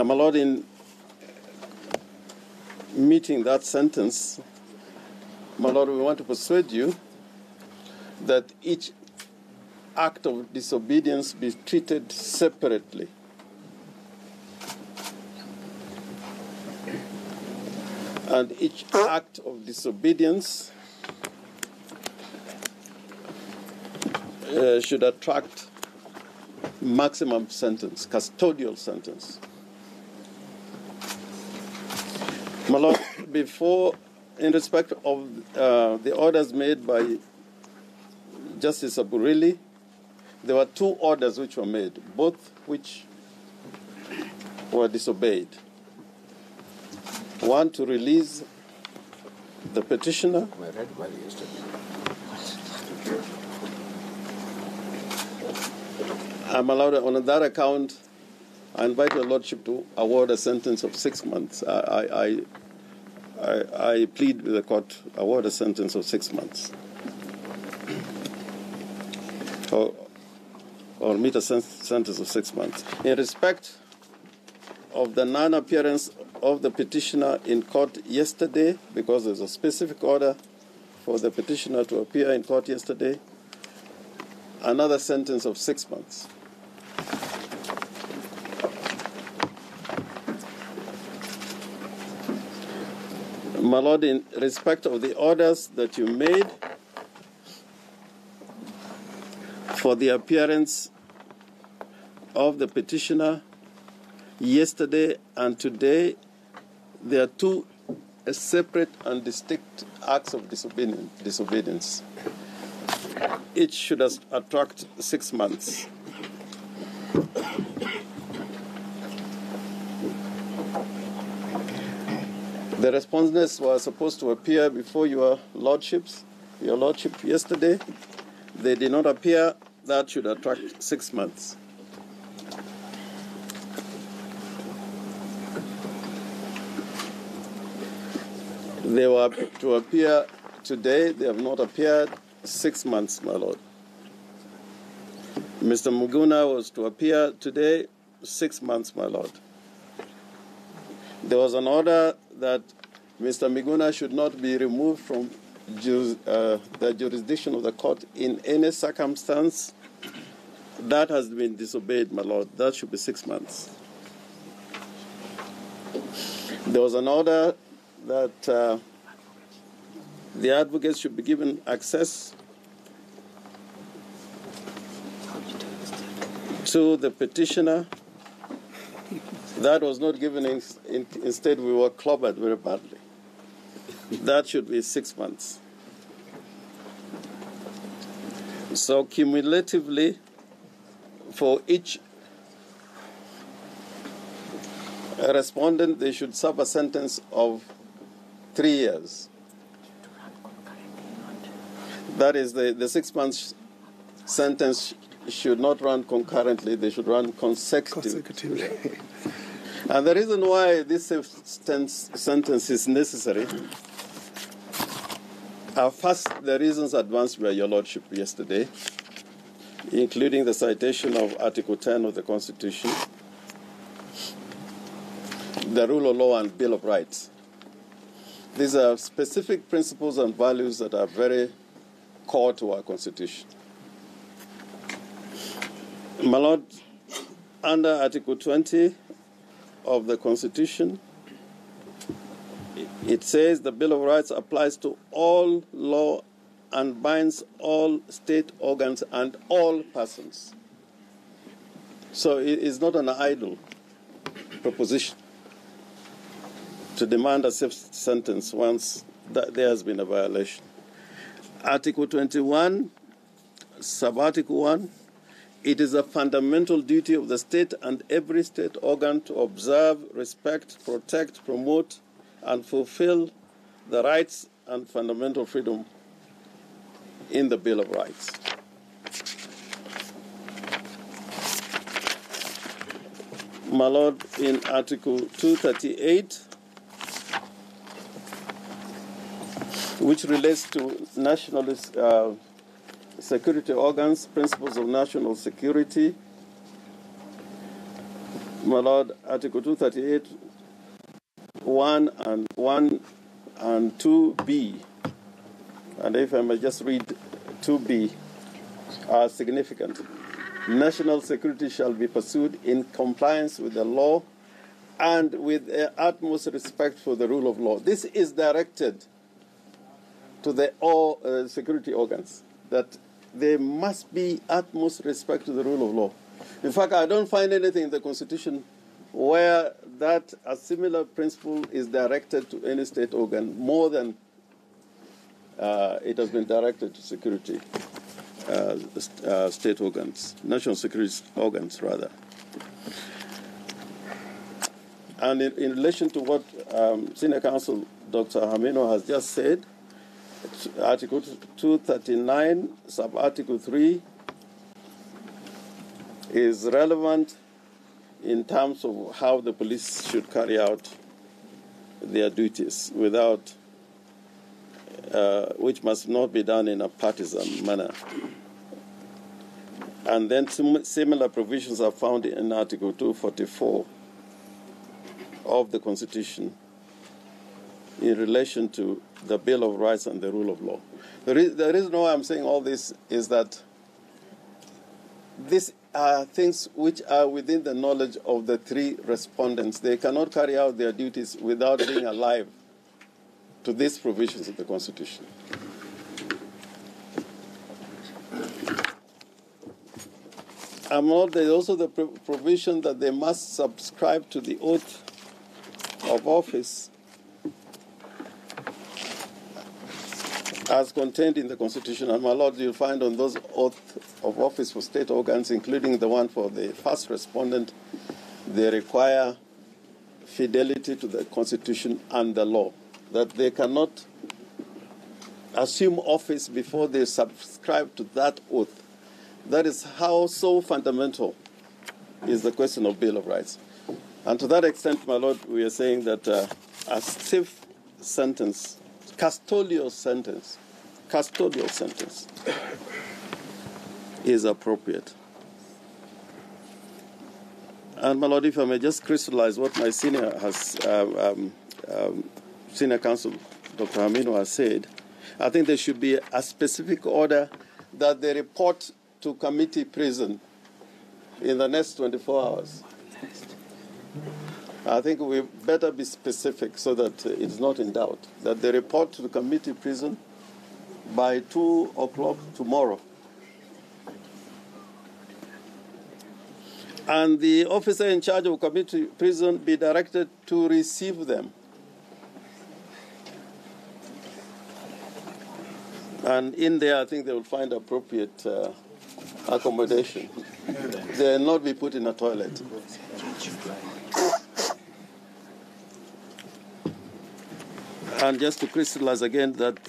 My Lord, in meeting that sentence, my Lord, we want to persuade you that each act of disobedience be treated separately. And each act of disobedience should attract maximum sentence, custodial sentence. My Lord, before, in respect of the orders made by Justice Aburili, there were two orders which were made, both which were disobeyed. One, to release the petitioner. I read about it yesterday. I'm allowed, on that account, I invite your Lordship to award a sentence of 6 months. I plead with the court, award a sentence of 6 months. Or meet a sentence of 6 months. In respect of the non-appearance of the petitioner in court yesterday, because there's a specific order for the petitioner to appear in court yesterday, another sentence of 6 months. My Lord, in respect of the orders that you made for the appearance of the petitioner yesterday and today, there are two separate and distinct acts of disobedience. Each should attract 6 months. The respondents were supposed to appear before your Lordship yesterday. They did not appear. That should attract 6 months. They were to appear today. They have not appeared. 6 months, my Lord. Mr. Muguna was to appear today. 6 months, my Lord. There was an order that Mr. Miguna should not be removed from the jurisdiction of the court in any circumstance. That has been disobeyed, my Lord. That should be 6 months. There was an order that the advocates should be given access to the petitioner. That was not given. Instead, we were clobbered very badly. That should be 6 months. So cumulatively, for each respondent, they should serve a sentence of 3 years. That is, the 6 months sentence should not run concurrently. They should run consecutively. And the reason why this sentence is necessary are first the reasons advanced by your Lordship yesterday, including the citation of Article 10 of the Constitution, the rule of law and Bill of Rights. These are specific principles and values that are very core to our Constitution. My Lord, under Article 20 of the Constitution, it says the Bill of Rights applies to all law and binds all state organs and all persons. So it is not an idle proposition to demand a safe sentence once there has been a violation. Article 21, Sub-Article 1, it is a fundamental duty of the state and every state organ to observe, respect, protect, promote, and fulfill the rights and fundamental freedom in the Bill of Rights. My Lord, in Article 238, which relates to national security organs, principles of national security, My Lord, Article 238, 1 and 2B, and if I may just read 2B, are significant. National security shall be pursued in compliance with the law and with utmost respect for the rule of law. This is directed to the all security organs, that there must be utmost respect to the rule of law. In fact, I don't find anything in the Constitution where that a similar principle is directed to any state organ more than it has been directed to security state organs, national security organs, rather. And in relation to what Senior Counsel Dr. Hamino has just said, Article 239, sub-article 3, is relevant in terms of how the police should carry out their duties without, which must not be done in a partisan manner. And then similar provisions are found in Article 244 of the Constitution in relation to the Bill of Rights and the rule of law. The reason why I'm saying all this is that these are things which are within the knowledge of the three respondents. They cannot carry out their duties without being alive to these provisions of the Constitution. There's also the provision that they must subscribe to the oath of office as contained in the Constitution. And my Lord, you'll find on those oaths of office for state organs, including the one for the first respondent, they require fidelity to the Constitution and the law, that they cannot assume office before they subscribe to that oath. That is how so fundamental is the question of Bill of Rights. And to that extent, my Lord, we are saying that a stiff sentence, custodial sentence is appropriate. And my Lord, if I may just crystallize what my senior counsel, Dr. Hamino, has said, I think there should be a specific order that they report to committee prison in the next 24 hours. I think we better be specific so that it's not in doubt, that they report to the committee prison by 2 o'clock tomorrow. And the officer in charge of committee prison be directed to receive them. And in there, I think they will find appropriate accommodation. They will not be put in a toilet. And just to crystallize again that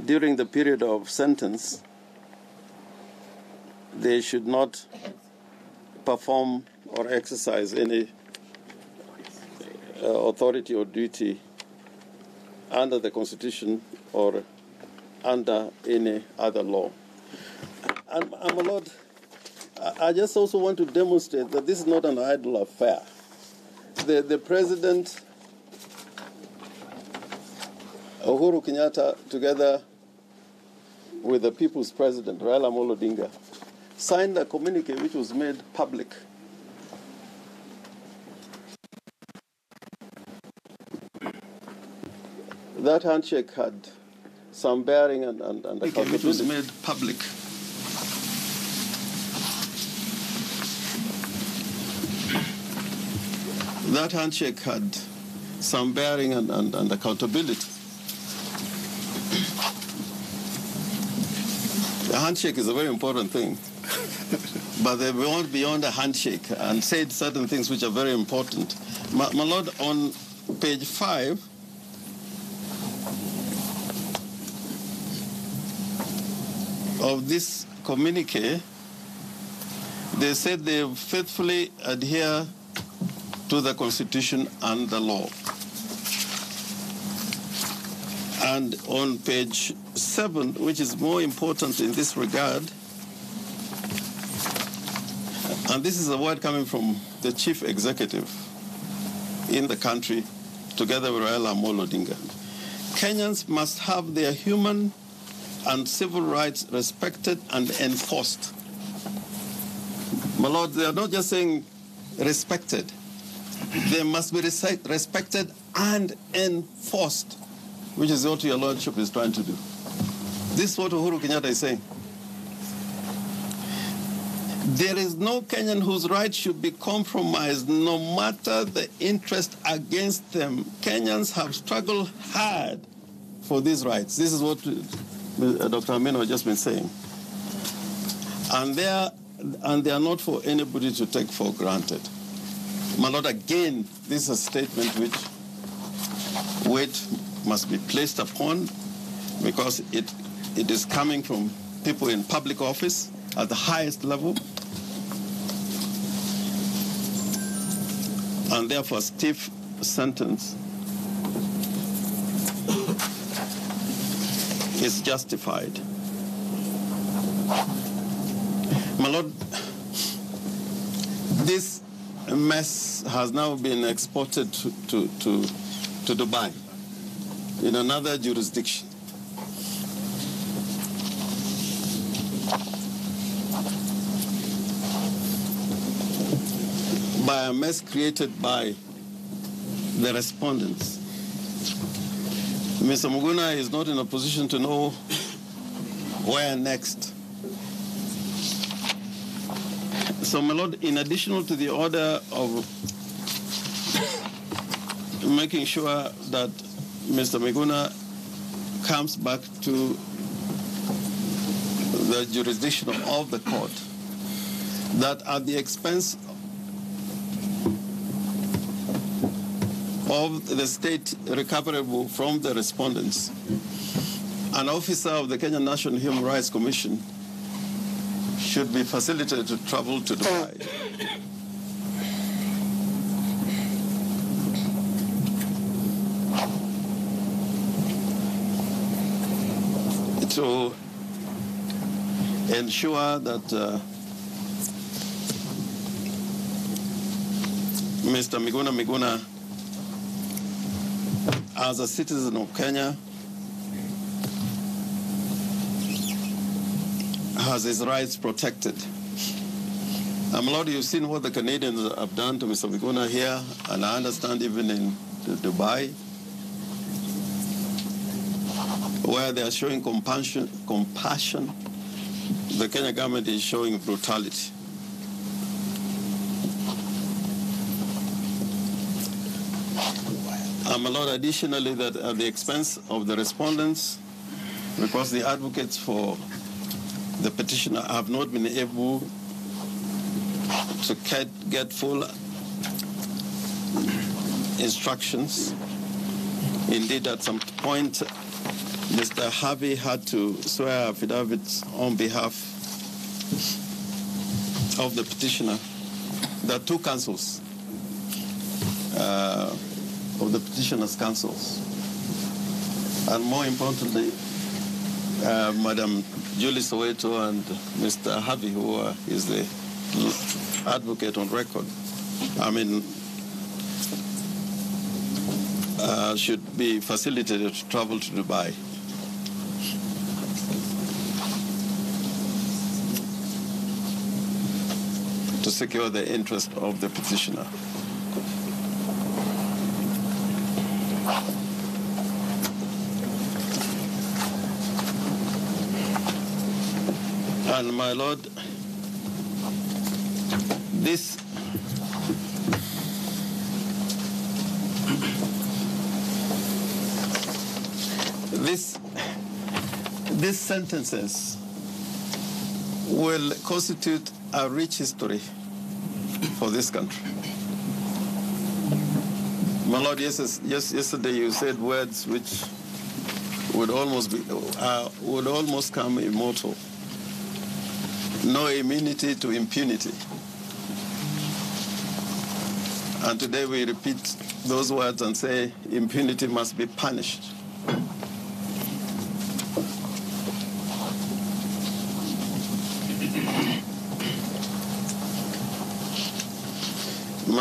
during the period of sentence, they should not perform or exercise any authority or duty under the Constitution or under any other law. And my Lord, I just also want to demonstrate that this is not an idle affair. The President, Uhuru Kenyatta, together with the People's President, Raila Amolo Odinga, signed a communique which was made public. That handshake had some bearing and accountability. Which was made public. That handshake had some bearing and accountability. The handshake is a very important thing. But they went beyond a handshake and said certain things which are very important. My Lord, on page 5, of this communique, they said they faithfully adhere to the Constitution and the law. And on page 7, which is more important in this regard, and this is a word coming from the chief executive in the country, together with Raila Amolo Odinga. Kenyans must have their human and civil rights respected and enforced. My Lord, they are not just saying respected. They must be respected and enforced, which is what your Lordship is trying to do. This is what Uhuru Kenyatta is saying. There is no Kenyan whose rights should be compromised, no matter the interest against them. Kenyans have struggled hard for these rights. This is what Dr. Amino has just been saying. And they are not for anybody to take for granted. My Lord, again, this is a statement which weight must be placed upon, because it is coming from people in public office at the highest level, and therefore stiff sentence is justified. My Lord, this mess has now been exported to Dubai, in another jurisdiction. By a mess created by the respondents. Mr. Muguna is not in a position to know where next. So, my Lord, in addition to the order of making sure that Mr. Miguna comes back to the jurisdiction of the court, that at the expense of the state recoverable from the respondents, an officer of the Kenya National Human Rights Commission should be facilitated to travel to Dubai. To ensure that Mr. Miguna, as a citizen of Kenya, has his rights protected. My Lord, you've seen what the Canadians have done to Mr. Miguna here, and I understand even in Dubai, where they are showing compassion, the Kenya government is showing brutality. My Lord, additionally, that at the expense of the respondents, because the advocates for the petitioner have not been able to get full instructions. Indeed, at some point, Mr. Harvey had to swear affidavits on behalf of the petitioner. There are two counsels of the petitioner's counsels. And more importantly, Madam Julie Soweto and Mr. Harvey, who is the advocate on record, should be facilitated to travel to Dubai. To secure the interest of the petitioner. And my Lord, these sentences will constitute a rich history for this country. My Lord, yesterday you said words which would almost come immortal. No immunity to impunity. And today we repeat those words and say impunity must be punished.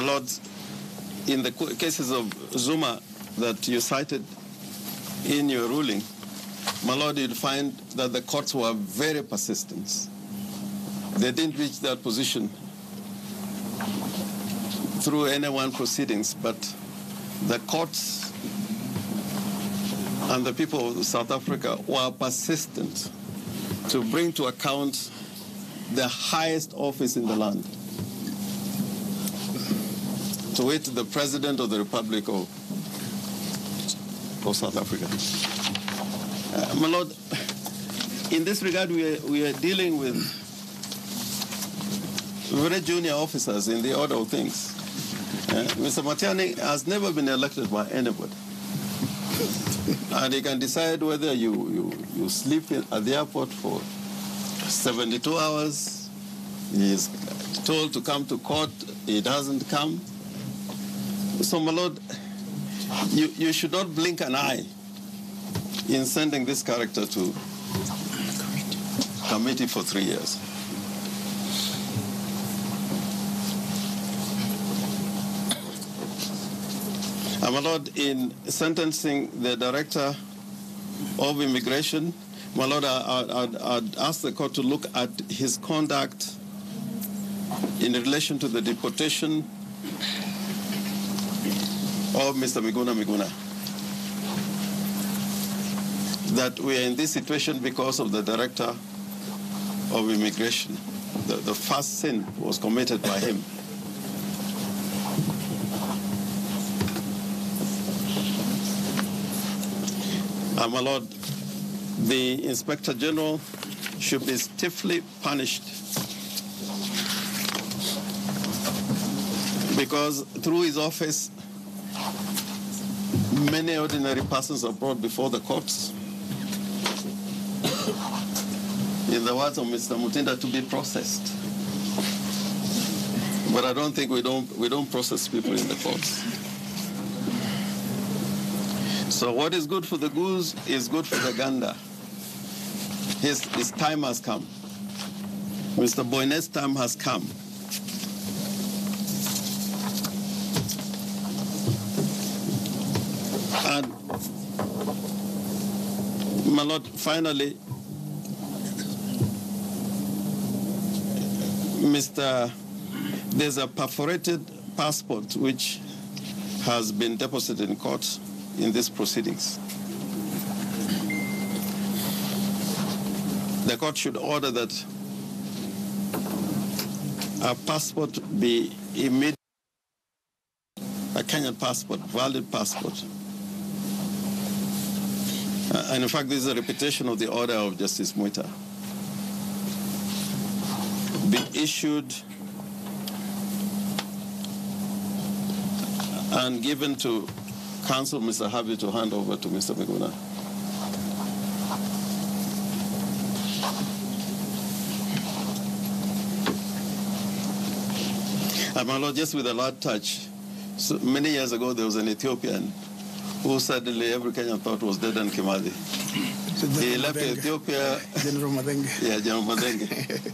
Lord, in the cases of Zuma that you cited in your ruling, my Lord, you'd find that the courts were very persistent. They didn't reach that position through any one proceedings, but the courts and the people of South Africa were persistent to bring to account the highest office in the land, to wit, the President of the Republic of South Africa. My Lord, in this regard, we are dealing with very junior officers in the order of things. Mr. Matiani has never been elected by anybody. And he can decide whether you sleep at the airport for 72 hours. He is told to come to court. He doesn't come. So, my Lord, you should not blink an eye in sending this character to committee for 3 years. My Lord, in sentencing the Director of Immigration, my Lord, I'd ask the court to look at his conduct in relation to the deportation of Mr. Miguna. That we are in this situation because of the Director of Immigration. The first sin was committed by him. My Lord, the Inspector General should be stiffly punished because through his office, many ordinary persons are brought before the courts, in the words of Mr. Mutinda, to be processed. But I don't think we don't process people in the courts. So what is good for the goose is good for the gander. His time has come. Mr. Boynet's time has come. And, my Lord, finally, there's a perforated passport which has been deposited in court in these proceedings. The court should order that a passport be immediately a Kenyan passport, valid passport. And in fact, this is a repetition of the order of Justice Muita. Be issued and given to Counsel Mr. Harvey to hand over to Mr. Miguna. And my Lord, just with a light touch, so many years ago there was an Ethiopian who suddenly every Kenyan thought was dead and Kimathi. He left Ethiopia. General Madenge. Yeah, General Madenge.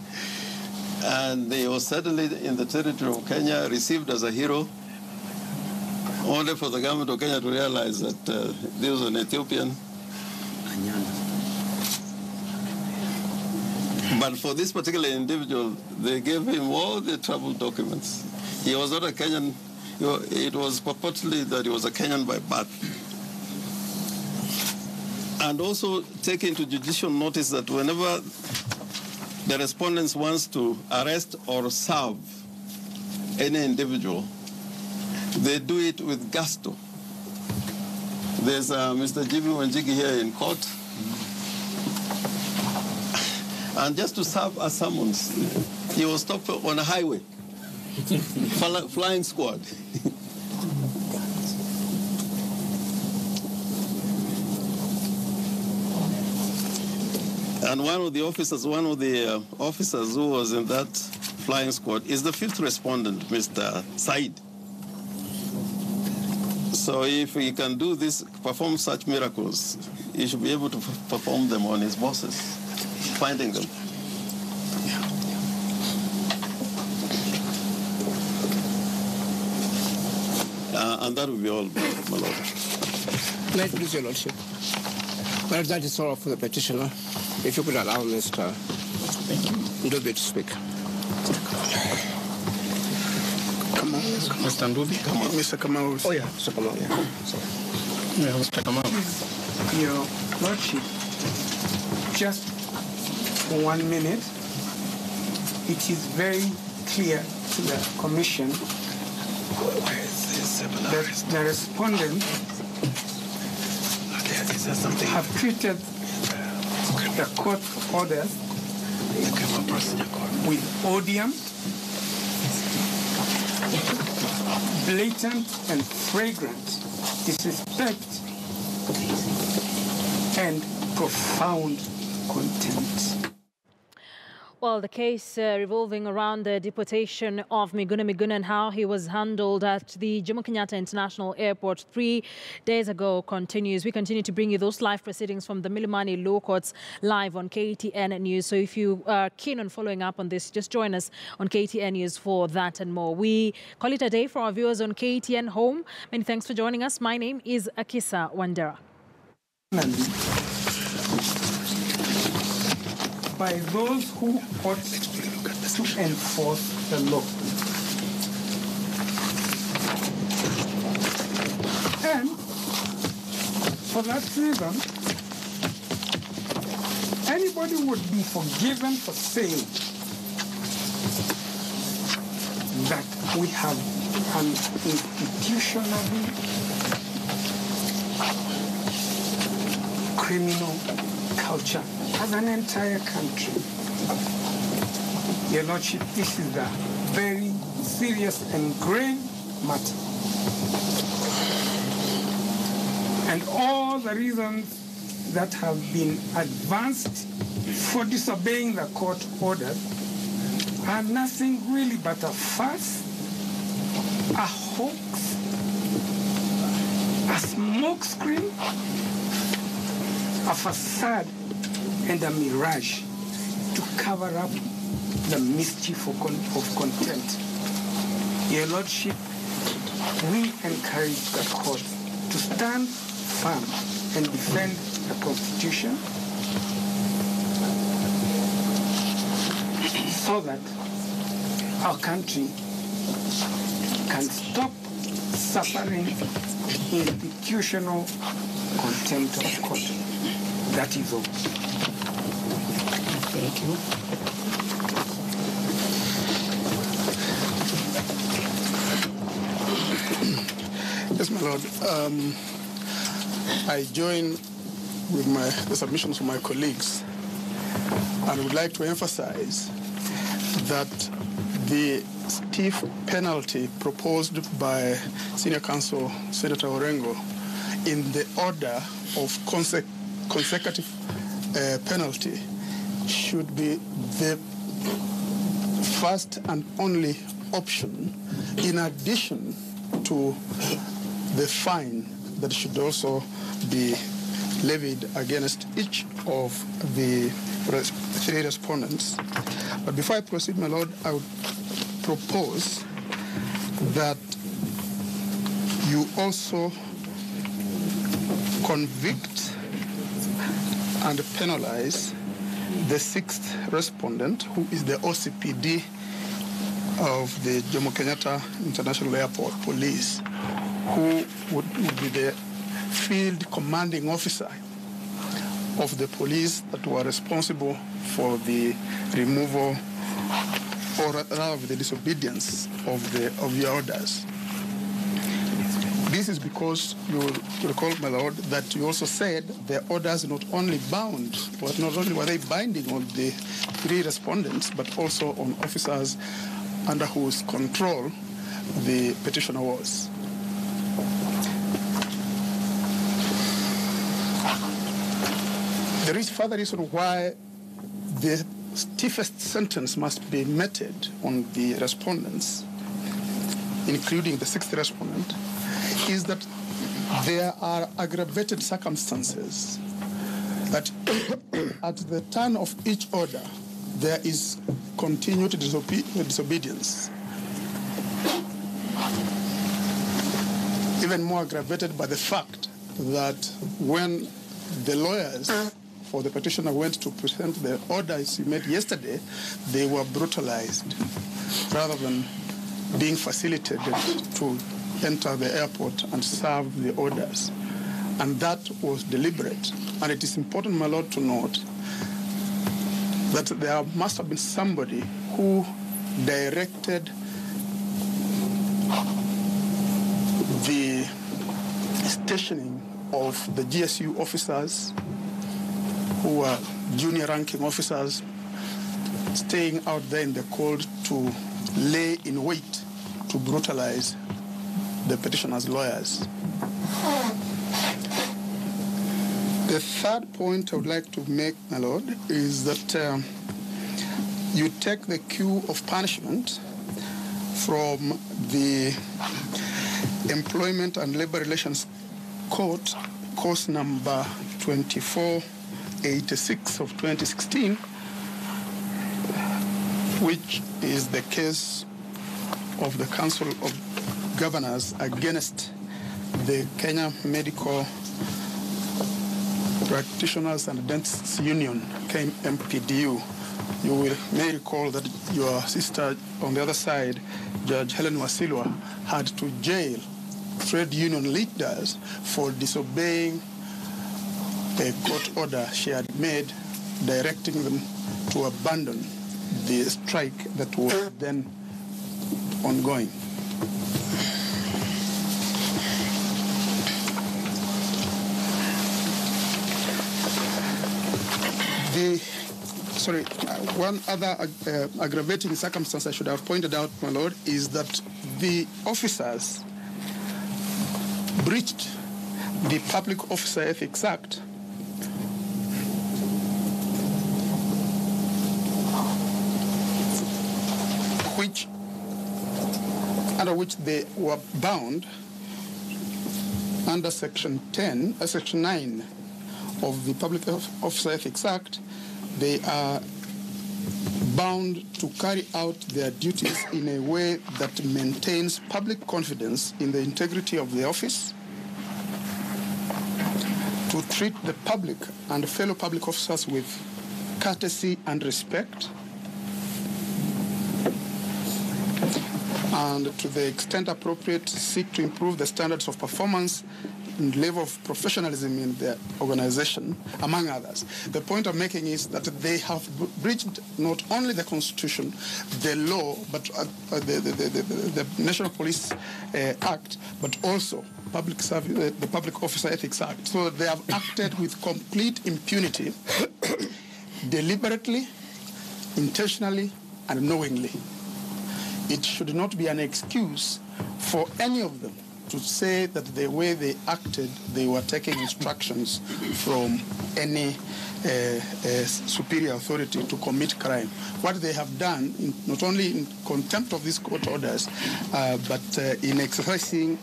And he was suddenly in the territory of Kenya, received as a hero, only for the government of Kenya to realize that this was an Ethiopian. But for this particular individual, they gave him all the travel documents. He was not a Kenyan. It was purportedly that he was a Kenyan by birth. And also take into judicial notice that whenever the respondents wants to arrest or serve any individual, they do it with gusto. There's Mr. Jimmy Wanjigi here in court. And just to serve a summons, he was stopped on a highway, flying squad. And one of the officers who was in that flying squad is the fifth respondent, Mr. Said. So if he can do this, perform such miracles, he should be able to perform them on his bosses, finding them. And that will be all, my lord. May it please your lordship. Well, that is all for the petitioner. If you could allow Mr. Ndubi to speak. Come on, Mr. Ndubi. Come on, Mr. Kamau. Oh, yeah, Mr. Kamau, yeah. Sorry. Yeah, Mr. Kamau. Your lordship, just for 1 minute, it is very clear to the commission that the respondent have treated the court orders with odium, blatant and flagrant disrespect, and profound contempt. Well, the case revolving around the deportation of Miguna Miguna and how he was handled at the Jomo Kenyatta International Airport 3 days ago continues. We continue to bring you those live proceedings from the Milimani Law Courts live on KTN News. So if you are keen on following up on this, just join us on KTN News for that and more. We call it a day for our viewers on KTN Home. Many thanks for joining us. My name is Akisa Wandera. By those who ought to enforce the law. And for that reason, anybody would be forgiven for saying that we have an institutionally criminal culture as an entire country. Your Lordship, this is a very serious and grave matter. And all the reasons that have been advanced for disobeying the court order are nothing really but a farce, a hoax, a smokescreen, a facade, and a mirage to cover up the mischief of contempt. Your Lordship, we encourage the court to stand firm and defend the Constitution so that our country can stop suffering institutional contempt of court. That is all. Thank you. Yes, my lord. I join with the submissions of my colleagues and would like to emphasize that the stiff penalty proposed by Senior Counsel Senator Orengo in the order of consecutive penalty should be the first and only option, in addition to the fine that should also be levied against each of the three respondents. But before I proceed, my lord, I would propose that you also convict and penalize the sixth respondent, who is the OCPD of the Jomo Kenyatta International Airport Police, who would be the field commanding officer of the police that were responsible for the removal, or rather the disobedience of your orders. This is because you recall, my lord, that you also said the orders not only bound, but not only were they binding on the three respondents, but also on officers under whose control the petitioner was. There is further reason why the stiffest sentence must be meted on the respondents, including the sixth respondent, is that there are aggravated circumstances that at the turn of each order there is continued disobedience. even more aggravated by the fact that when the lawyers for the petitioner went to present the orders he made yesterday, they were brutalized rather than being facilitated to enter the airport and serve the orders. And that was deliberate. And it is important, my Lord, to note that there must have been somebody who directed the stationing of the GSU officers who were junior ranking officers staying out there in the cold to lay in wait to brutalize the petitioner's lawyers. The third point I would like to make, my Lord, is that you take the cue of punishment from the Employment and Labor Relations Code, course number 2486 of 2016, which is the case of the Council of Governors against the Kenya Medical Practitioners and Dentists Union, KMPDU. You may recall that your sister on the other side, Judge Helen Wasilwa, had to jail trade union leaders for disobeying a court order she had made directing them to abandon the strike that was then ongoing. One other aggravating circumstance I should have pointed out, my Lord, is that the officers breached the Public Officer Ethics Act under which they were bound under Section 9 of the Public Officer Ethics Act. They are bound to carry out their duties in a way that maintains public confidence in the integrity of the office, to treat the public and fellow public officers with courtesy and respect, and to the extent appropriate, seek to improve the standards of performance and level of professionalism in their organization, among others. The point I'm making is that they have breached not only the Constitution, the law, but the National Police Act, but also the Public Officer Ethics Act. So they have acted with complete impunity, deliberately, intentionally, and knowingly. It should not be an excuse for any of them to say that the way they acted, they were taking instructions from any superior authority to commit crime. What they have done, not only in contempt of these court orders, but in exercising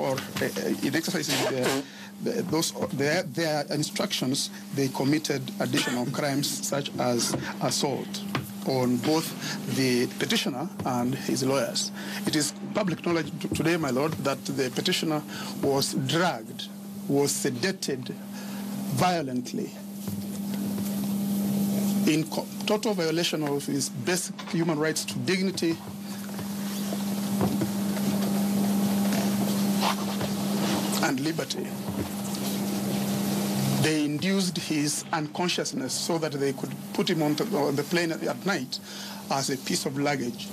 their instructions, they committed additional crimes such as assault on both the petitioner and his lawyers. It is public knowledge today, my Lord, that the petitioner was dragged, was sedated violently in total violation of his basic human rights to dignity and liberty. They induced his unconsciousness so that they could put him on the plane at night as a piece of luggage.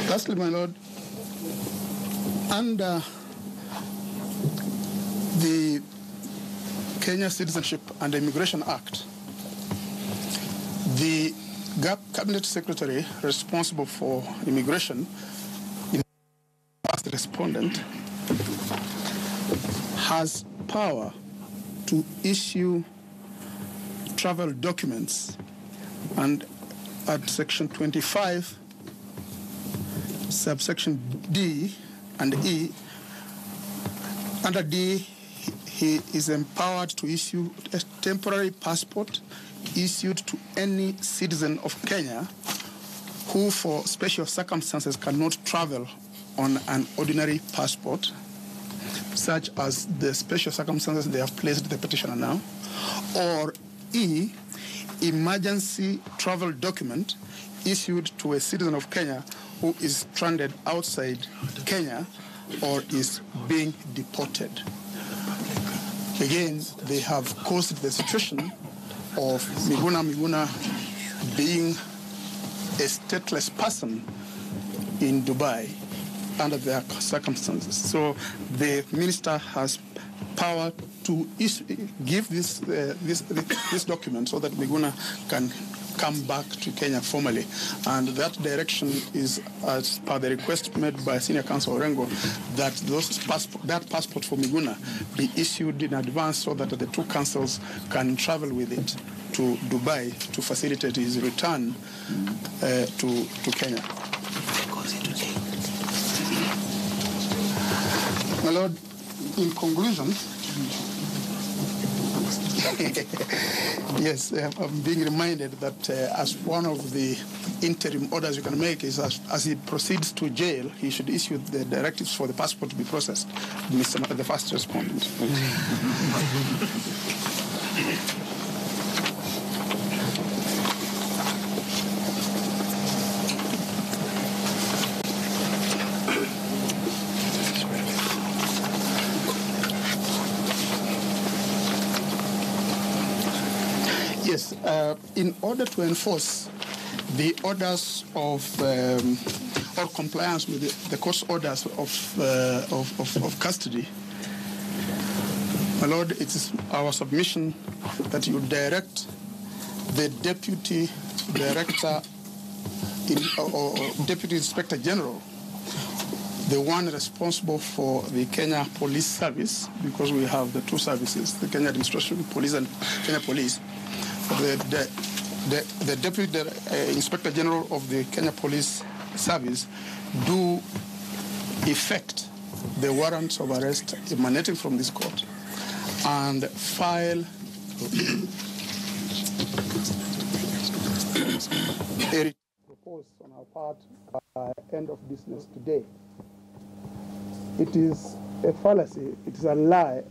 Lastly, my Lord, under the Kenya Citizenship and Immigration Act, the Cabinet Secretary responsible for immigration, as the respondent, has power to issue travel documents, and at Section 25, subsection D and E, under D, he is empowered to issue a temporary passport issued to any citizen of Kenya who, for special circumstances, cannot travel on an ordinary passport, such as the special circumstances they have placed the petitioner now, or E, emergency travel document issued to a citizen of Kenya who is stranded outside Kenya or is being deported. Again, they have caused the situation of Miguna being a stateless person in Dubai under their circumstances. So the minister has power to give this document so that Miguna can come back to Kenya formally. And that direction is, as per the request made by Senior Counsel Orengo, that that passport for Miguna be issued in advance so that the two councils can travel with it to Dubai to facilitate his return to Kenya. My Lord, in conclusion, yes, I'm being reminded that as one of the interim orders you can make is as he proceeds to jail, he should issue the directives for the passport to be processed. The first respondent. Yes, in order to enforce the orders of or compliance with the court's orders of custody, my Lord, it is our submission that you direct the Deputy Director or Deputy Inspector General, the one responsible for the Kenya Police Service, because we have the two services, the Kenya Administration Police and Kenya Police. The Deputy Inspector General of the Kenya Police Service do effect the warrants of arrest emanating from this court and file a proposed on our part by end of business today. It is a fallacy, it is a lie,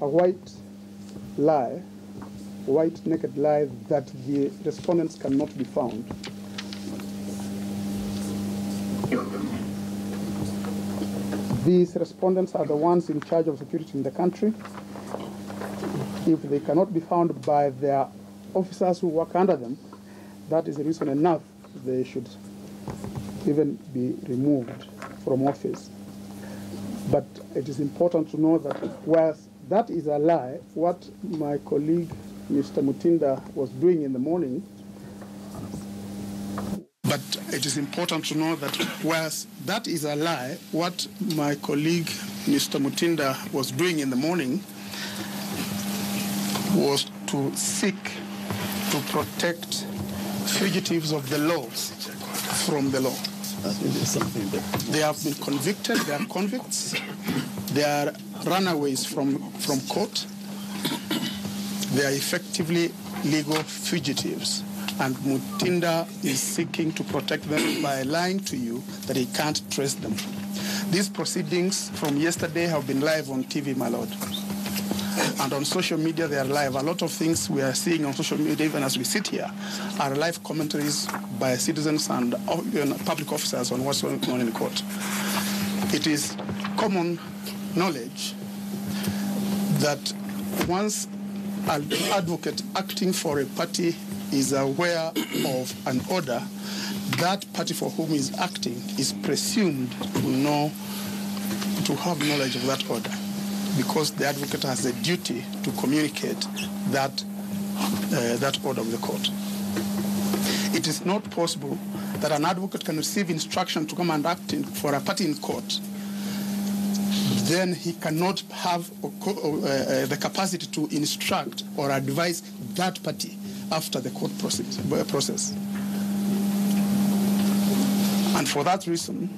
a white lie, white naked lie that the respondents cannot be found. These respondents are the ones in charge of security in the country. If they cannot be found by their officers who work under them, that is reason enough they should even be removed from office. But it is important to know that whilst that is a lie, what my colleague Mr. Mutinda was doing in the morning. But it is important to know that whilst that is a lie, what my colleague Mr. Mutinda was doing in the morning was to seek to protect fugitives of the law from the law. They have been convicted, they are convicts, they are runaways from court. They are effectively legal fugitives, and Mutinda is seeking to protect them by lying to you that he can't trace them. These proceedings from yesterday have been live on TV, my Lord. And on social media, they are live. A lot of things we are seeing on social media, even as we sit here, are live commentaries by citizens and public officers on what's going on in the court. It is common knowledge that once an advocate acting for a party is aware of an order, that party for whom he is acting is presumed to have knowledge of that order, because the advocate has a duty to communicate that order of the court. It is not possible that an advocate can receive instruction to come and act for a party in court, then he cannot have the capacity to instruct or advise that party after the court process. And for that reason,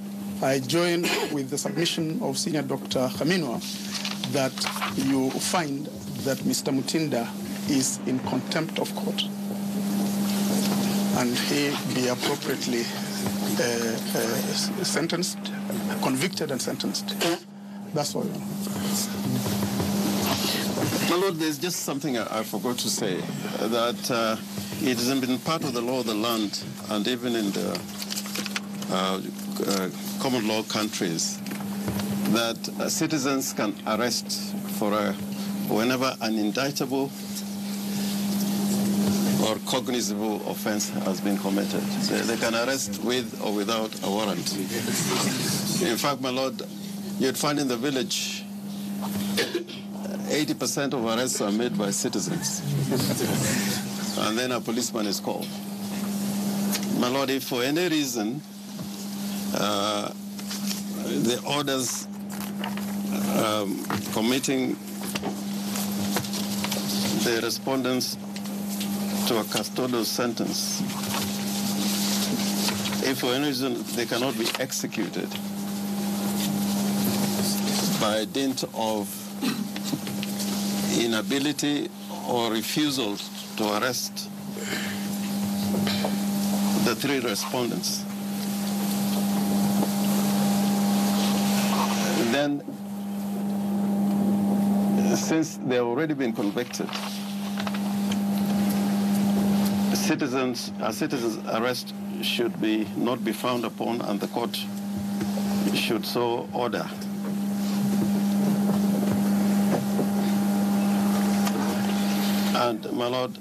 I join with the submission of Senior Dr. Khaminwa that you find that Mr. Mutinda is in contempt of court and he be appropriately sentenced, convicted and sentenced. That's all. My Lord, there's just something I forgot to say, that it has been part of the law of the land, and even in the common law countries, that citizens can arrest for whenever an indictable or cognizable offense has been committed. They can arrest with or without a warrant. In fact, my Lord, you'd find in the village 80% of arrests are made by citizens. And then a policeman is called. My Lord, if for any reason the orders committing the respondents to a custodial sentence, if for any reason they cannot be executed by dint of inability or refusal to arrest the three respondents, then since they have already been convicted, a citizen's arrest should not be frowned upon, and the court should so order. And, my Lord,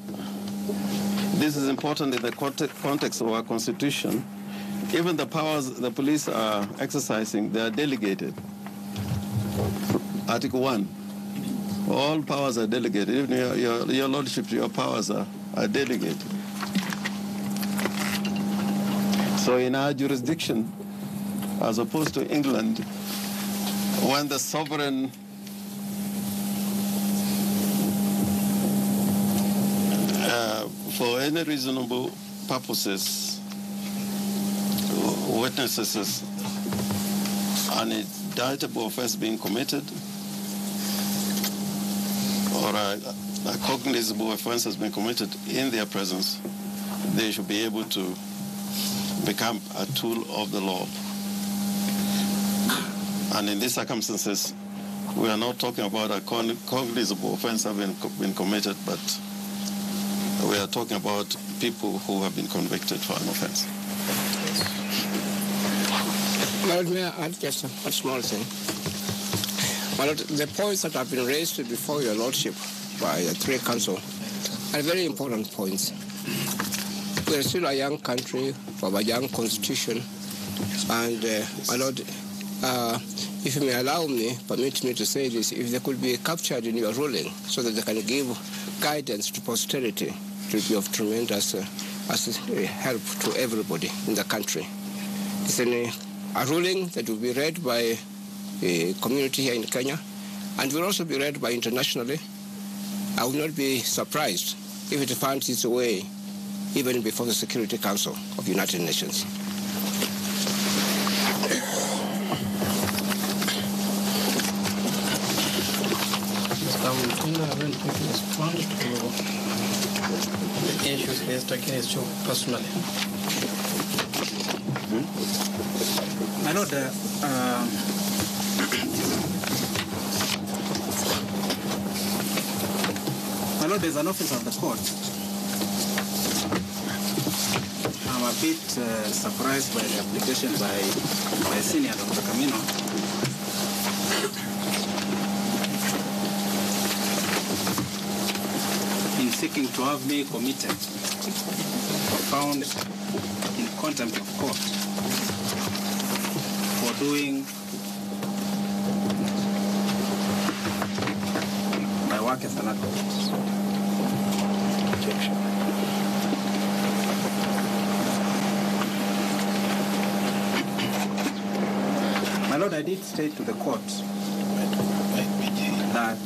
this is important in the context of our Constitution. Even the powers the police are exercising, they are delegated. Article 1, all powers are delegated. Even your Lordship, your powers are delegated. So in our jurisdiction, as opposed to England, when the sovereign for any reasonable purposes witnesses an indictable offense being committed or a cognizable offense has been committed in their presence, they should be able to become a tool of the law. And in these circumstances, we are not talking about a cognizable offense having been committed, but we are talking about people who have been convicted for an offense. My Lord, may I add just a small thing? My Lord, the points that have been raised before your Lordship by the three council are very important points. We are still a young country, we have a young constitution, and my Lord, if you may allow me, permit me to say this, if they could be captured in your ruling so that they can give guidance to posterity, it will be of tremendous help to everybody in the country. It's a ruling that will be read by the community here in Kenya and will also be read by internationally. I would not be surprised if it finds its way even before the Security Council of the United Nations. The issues raised against you personally. My Lord, there's an officer of the court. I'm a bit surprised by the application by Senior Dr. Camino. In seeking to have me committed or found in contempt of court for doing my work as an advocate. Objection. My Lord, I did state to the court that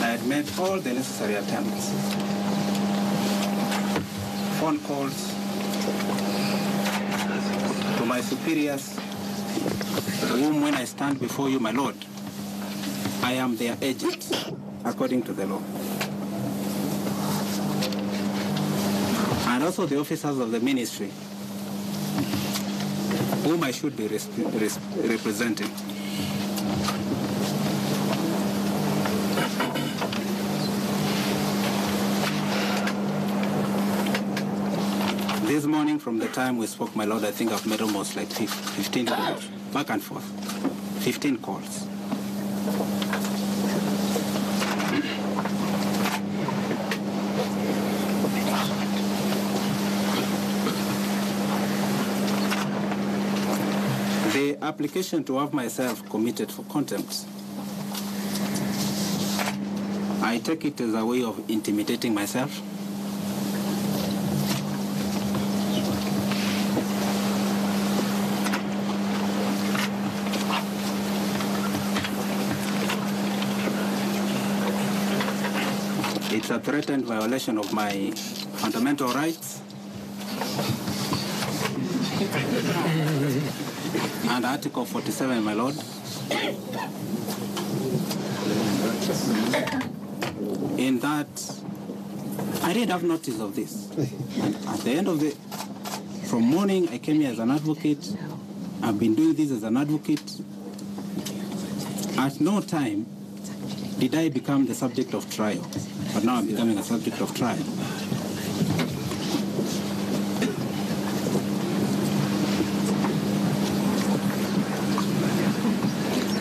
I had made all the necessary attempts, phone calls to my superiors whom when I stand before you, my Lord, I am their agent, according to the law. And also the officers of the ministry, whom I should be representing. This morning, from the time we spoke, my Lord, I think I've made almost like 15 calls, back and forth, 15 calls. The application to have myself committed for contempt, I take it as a way of intimidating myself. It's a threatened violation of my fundamental rights and Article 47, my Lord. In that, I did have notice of this. And at the end of from morning, I came here as an advocate. I've been doing this as an advocate. At no time did I become the subject of trial, but now I'm becoming a subject of trial.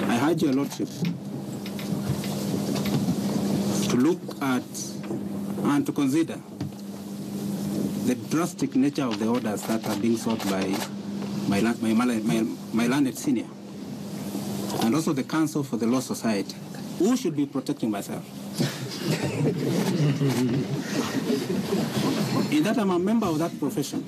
I urge your Lordship to look at and to consider the drastic nature of the orders that are being sought by my learned senior, and also the Council for the Law Society, who should be protecting myself. In that I'm a member of that profession.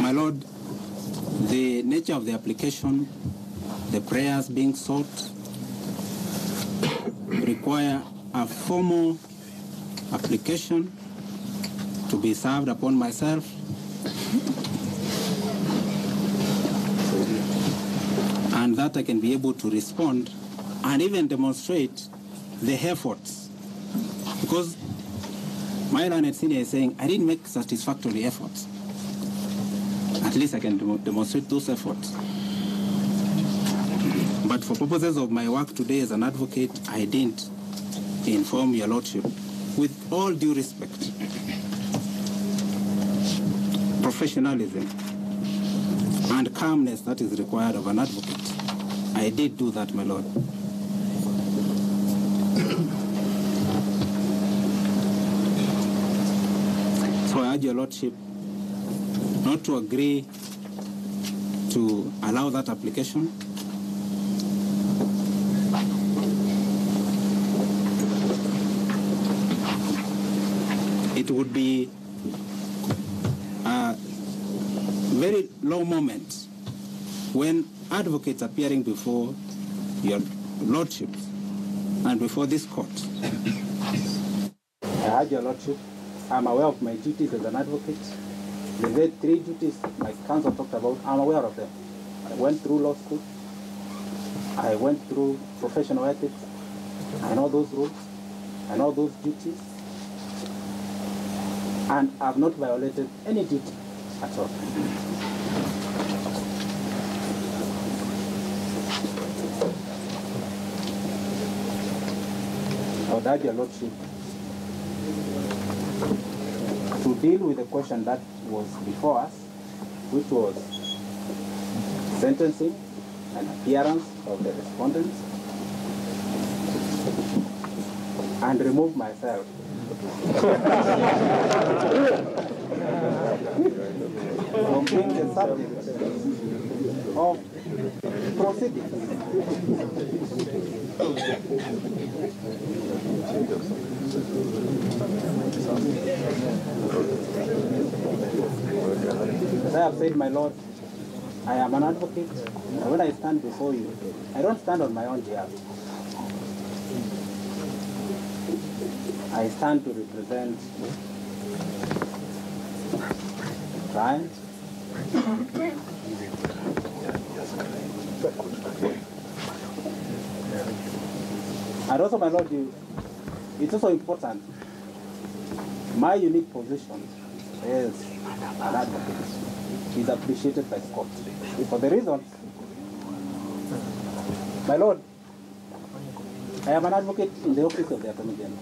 My Lord, the nature of the application, the prayers being sought, require a formal application to be served upon myself, and that I can be able to respond and even demonstrate the efforts. Because my learned senior is saying, I didn't make satisfactory efforts. At least I can demonstrate those efforts. But for purposes of my work today as an advocate, I didn't inform your Lordship. With all due respect, professionalism, and calmness that is required of an advocate, I did do that, my Lord. So I urge your Lordship not to agree to allow that application. It would be a very low moment when advocates appearing before your Lordship and before this court. I urge your Lordship, I'm aware of my duties as an advocate. The very 3 duties my counsel talked about, I'm aware of them. I went through law school. I went through professional ethics. I know those rules. I know those duties. And I've not violated any duty at all. I would urge your Lordship to deal with the question that was before us, which was sentencing and appearance of the respondents, and remove myself from being the subject of proceedings. As I have said, my Lord, I am an advocate, and when I stand before you, I don't stand on my own behalf. I stand to represent clients, and also, my Lord, it's also important. My unique position as an advocate is appreciated by the court. For the reason, my Lord, I am an advocate in the office of the Attorney General.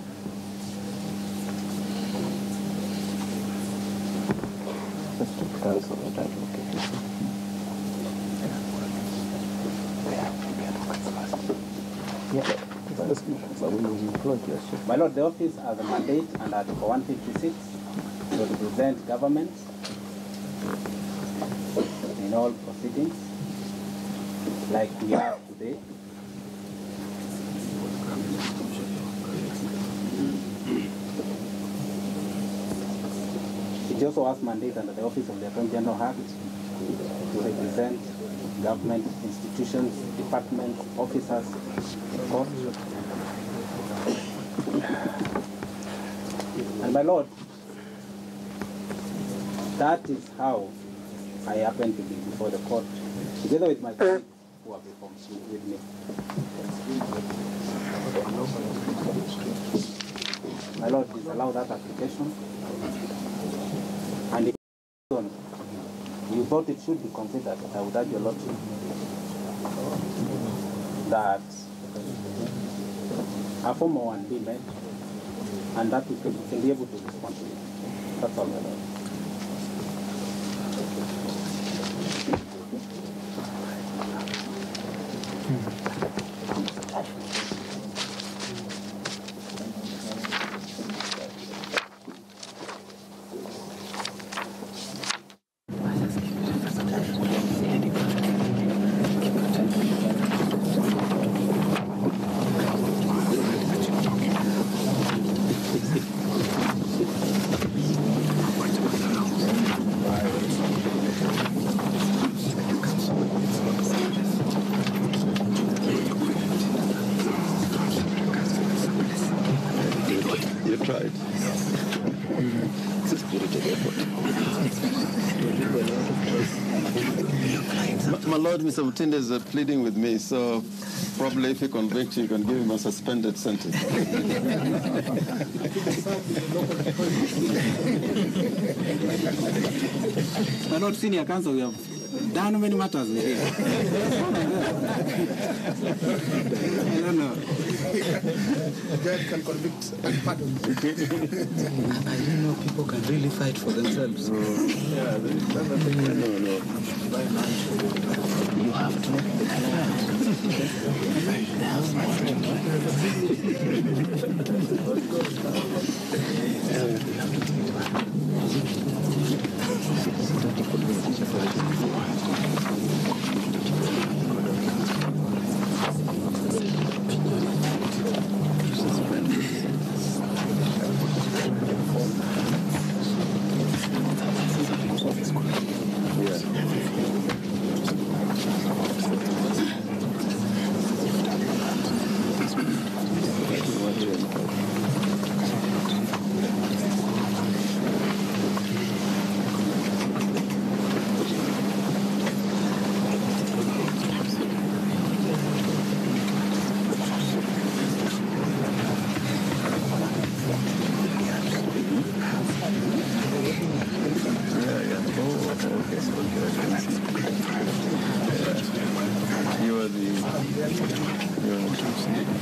My Lord, the office has a mandate under Article 156 to represent government in all proceedings, like we have today. It also has mandate under the office of the Attorney General Act to represent government institutions, departments, officers, courts. And my Lord, that is how I happen to be before the court, together with my colleagues who are with me. My Lord, disallow that application. And if you thought it should be considered, I would urge your Lordship that a formal one be made, and that we can be able to respond to it. That's all, my Lord. You tried. My Lord, Mr. Mutinde is pleading with me, so probably if you convict, you can give him a suspended sentence. My Lord, Senior Counsel, we have done many matters here. I don't know. Judge can convict and pardon. I didn't know people can really fight for themselves. No. You have to.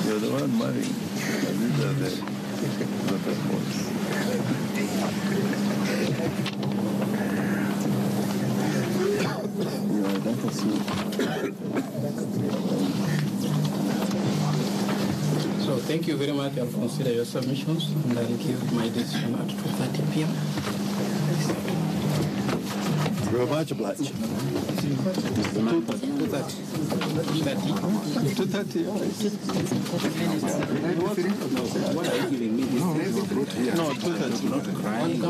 You're the one marrying. And these are the performers. So thank you very much. I'll consider your submissions and I'll give my decision at 2:30 p.m. We're much obliged. 2:30. 2:30. What are you giving me? No, 2:30. Not crying.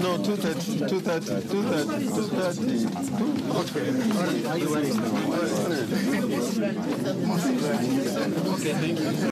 No, 2:30. 2:30. Okay, thank you.